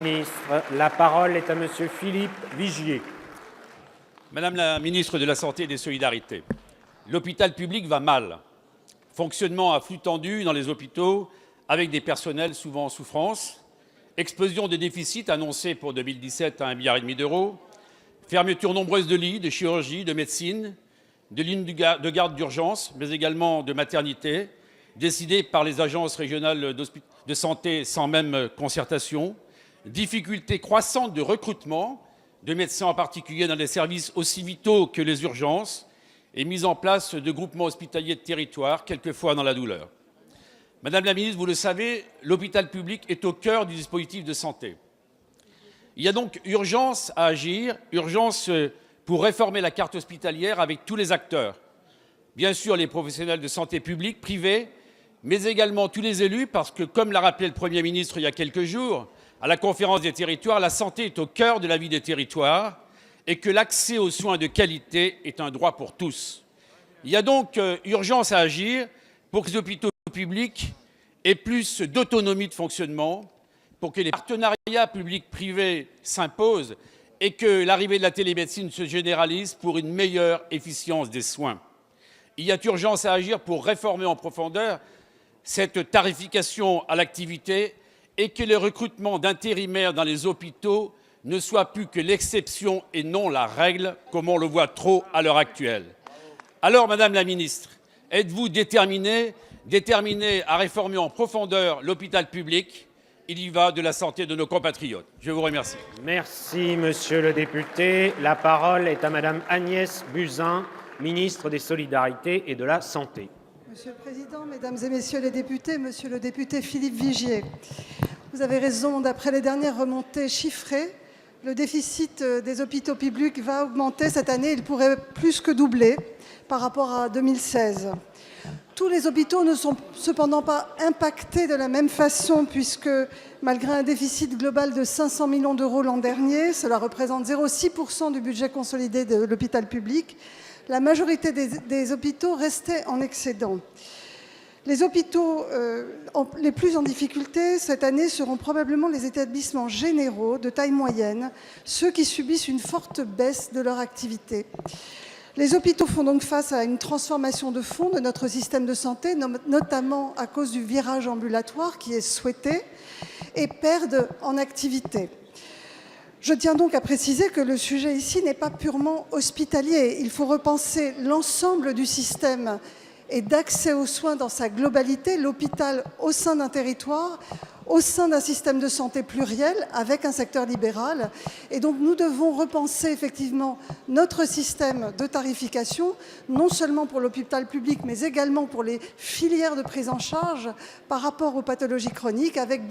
Ministre, la parole est à Monsieur Philippe Vigier. Madame la ministre de la Santé et des Solidarités, l'hôpital public va mal. Fonctionnement à flux tendu dans les hôpitaux avec des personnels souvent en souffrance, explosion des déficits annoncés pour 2017 à 1,5 milliard d'euros, fermeture nombreuse de lits, de chirurgie, de médecine, de lignes de garde d'urgence, mais également de maternité, décidées par les agences régionales de santé sans même concertation, difficultés croissantes de recrutement, de médecins en particulier dans des services aussi vitaux que les urgences, et mise en place de groupements hospitaliers de territoire, quelquefois dans la douleur. Madame la ministre, vous le savez, l'hôpital public est au cœur du dispositif de santé. Il y a donc urgence à agir, urgence pour réformer la carte hospitalière avec tous les acteurs. Bien sûr, les professionnels de santé publics, privés, mais également tous les élus, parce que, comme l'a rappelé le Premier ministre il y a quelques jours, à la conférence des territoires, la santé est au cœur de la vie des territoires et que l'accès aux soins de qualité est un droit pour tous. Il y a donc urgence à agir pour que les hôpitaux publics aient plus d'autonomie de fonctionnement, pour que les partenariats publics-privés s'imposent et que l'arrivée de la télémédecine se généralise pour une meilleure efficience des soins. Il y a urgence à agir pour réformer en profondeur cette tarification à l'activité et que le recrutement d'intérimaires dans les hôpitaux ne soit plus que l'exception et non la règle, comme on le voit trop à l'heure actuelle. Alors, Madame la Ministre, êtes-vous déterminée à réformer en profondeur l'hôpital public? Il y va de la santé de nos compatriotes. Je vous remercie. Merci, Monsieur le député. La parole est à Madame Agnès Buzyn, ministre des Solidarités et de la Santé. Monsieur le Président, Mesdames et Messieurs les députés, Monsieur le député Philippe Vigier, vous avez raison, d'après les dernières remontées chiffrées, le déficit des hôpitaux publics va augmenter cette année, il pourrait plus que doubler par rapport à 2016. Tous les hôpitaux ne sont cependant pas impactés de la même façon puisque, malgré un déficit global de 500 millions d'euros l'an dernier, cela représente 0,6% du budget consolidé de l'hôpital public, la majorité des hôpitaux restaient en excédent. Les hôpitaux les plus en difficulté cette année seront probablement les établissements généraux de taille moyenne, ceux qui subissent une forte baisse de leur activité. Les hôpitaux font donc face à une transformation de fond de notre système de santé, notamment à cause du virage ambulatoire qui est souhaité, et perdent en activité. Je tiens donc à préciser que le sujet ici n'est pas purement hospitalier. Il faut repenser l'ensemble du système et d'accès aux soins dans sa globalité, l'hôpital au sein d'un territoire, au sein d'un système de santé pluriel avec un secteur libéral. Et donc nous devons repenser effectivement notre système de tarification, non seulement pour l'hôpital public, mais également pour les filières de prise en charge par rapport aux pathologies chroniques, avec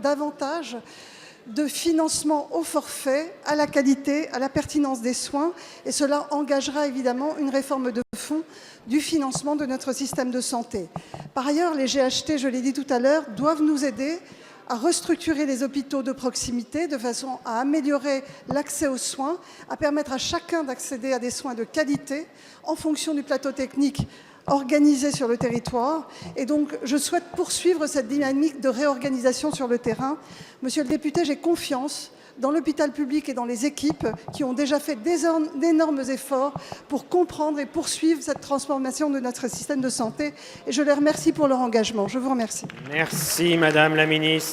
davantage de financement au forfait, à la qualité, à la pertinence des soins. Et cela engagera évidemment une réforme de fond du financement de notre système de santé. Par ailleurs, les GHT, je l'ai dit tout à l'heure, doivent nous aider à restructurer les hôpitaux de proximité de façon à améliorer l'accès aux soins, à permettre à chacun d'accéder à des soins de qualité en fonction du plateau technique organisé sur le territoire. Et donc, je souhaite poursuivre cette dynamique de réorganisation sur le terrain. Monsieur le député, j'ai confiance dans l'hôpital public et dans les équipes qui ont déjà fait d'énormes efforts pour comprendre et poursuivre cette transformation de notre système de santé. Et je les remercie pour leur engagement. Je vous remercie. Merci, Madame la Ministre.